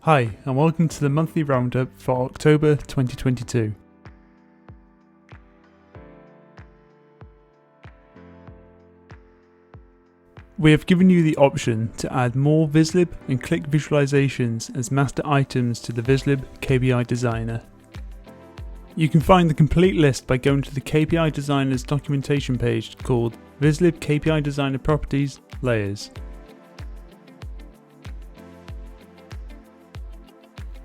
Hi, and welcome to the monthly roundup for October 2022. We have given you the option to add more Vizlib and Qlik visualizations as master items to the Vizlib KPI Designer. You can find the complete list by going to the KPI Designer's documentation page called Vizlib KPI Designer Properties Layers.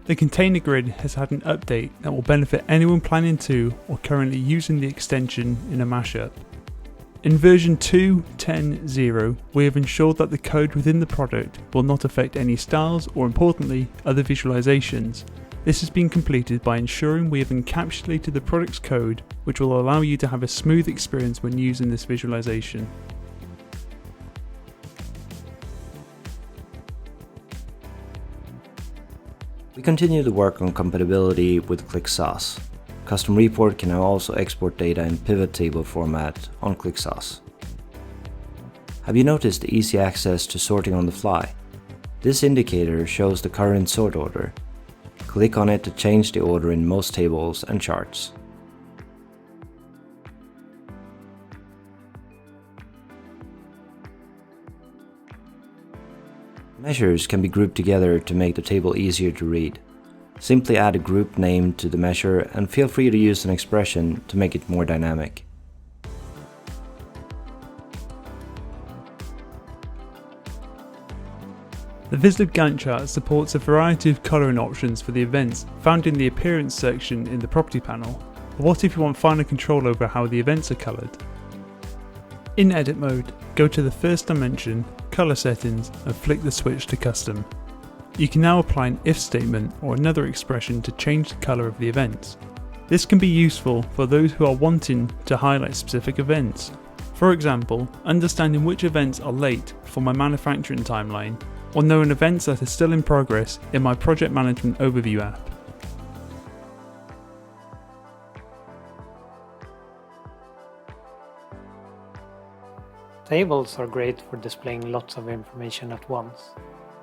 The container grid has had an update that will benefit anyone planning to or currently using the extension in a mashup. In version 2.10.0, we have ensured that the code within the product will not affect any styles or, importantly, other visualizations. This has been completed by ensuring we have encapsulated the product's code, which will allow you to have a smooth experience when using this visualization. We continue to work on compatibility with Qlik. Custom Report can now also export data in pivot table format on Qlik. Have you noticed the easy access to sorting on the fly? This indicator shows the current sort order. Click on it to change the order in most tables and charts. Measures can be grouped together to make the table easier to read. Simply add a group name to the measure and feel free to use an expression to make it more dynamic. The Vizlib Gantt chart supports a variety of colouring options for the events found in the Appearance section in the Property panel. But what if you want finer control over how the events are coloured? In Edit mode, go to the first dimension, Colour Settings, and flick the switch to Custom. You can now apply an if statement or another expression to change the colour of the events. This can be useful for those who are wanting to highlight specific events. For example, understanding which events are late for my manufacturing timeline, or knowing events that are still in progress in my project management overview app. Tables are great for displaying lots of information at once.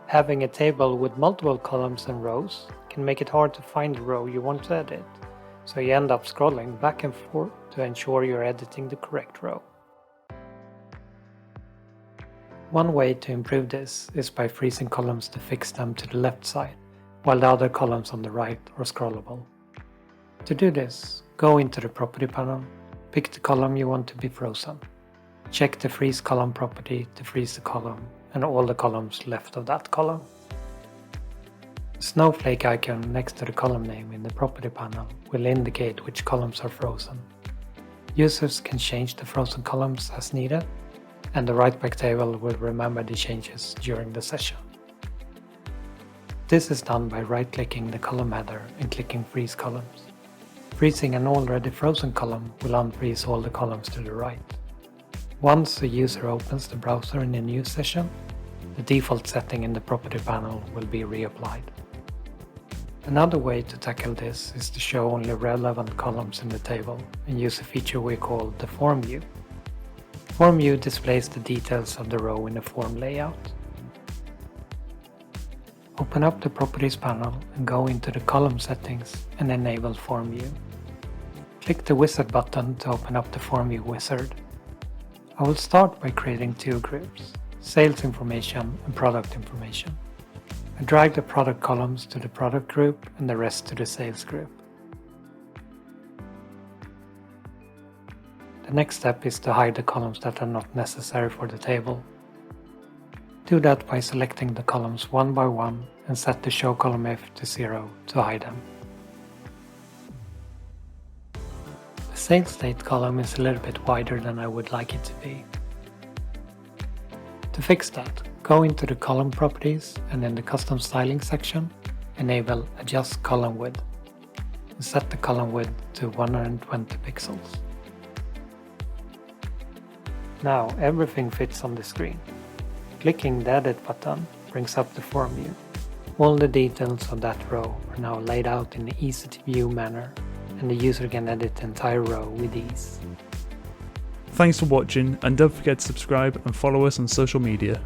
Having a table with multiple columns and rows can make it hard to find the row you want to edit, so you end up scrolling back and forth to ensure you're editing the correct row. One way to improve this is by freezing columns to fix them to the left side, while the other columns on the right are scrollable. To do this, go into the Property panel, pick the column you want to be frozen. Check the Freeze Column property to freeze the column and all the columns left of that column. The snowflake icon next to the column name in the Property panel will indicate which columns are frozen. Users can change the frozen columns as needed, and the write-back table will remember the changes during the session. This is done by right-clicking the column header and clicking Freeze Columns. Freezing an already frozen column will unfreeze all the columns to the right. Once a user opens the browser in a new session, the default setting in the Property panel will be reapplied. Another way to tackle this is to show only relevant columns in the table and use a feature we call the Form View. Form View displays the details of the row in a form layout. Open up the Properties panel and go into the Column settings and enable Form View. Click the Wizard button to open up the Form View wizard. I will start by creating two groups, Sales Information and Product Information. I drag the product columns to the product group and the rest to the sales group. The next step is to hide the columns that are not necessary for the table. Do that by selecting the columns one by one and set the Show Column If to 0 to hide them. The sales date column is a little bit wider than I would like it to be. To fix that, go into the column properties and in the custom styling section, enable Adjust Column Width and set the column width to 120 pixels. Now everything fits on the screen. Clicking the Edit button brings up the Form View. All the details of that row are now laid out in an easy to view manner, and the user can edit the entire row with ease. Thanks for watching, and don't forget to subscribe and follow us on social media.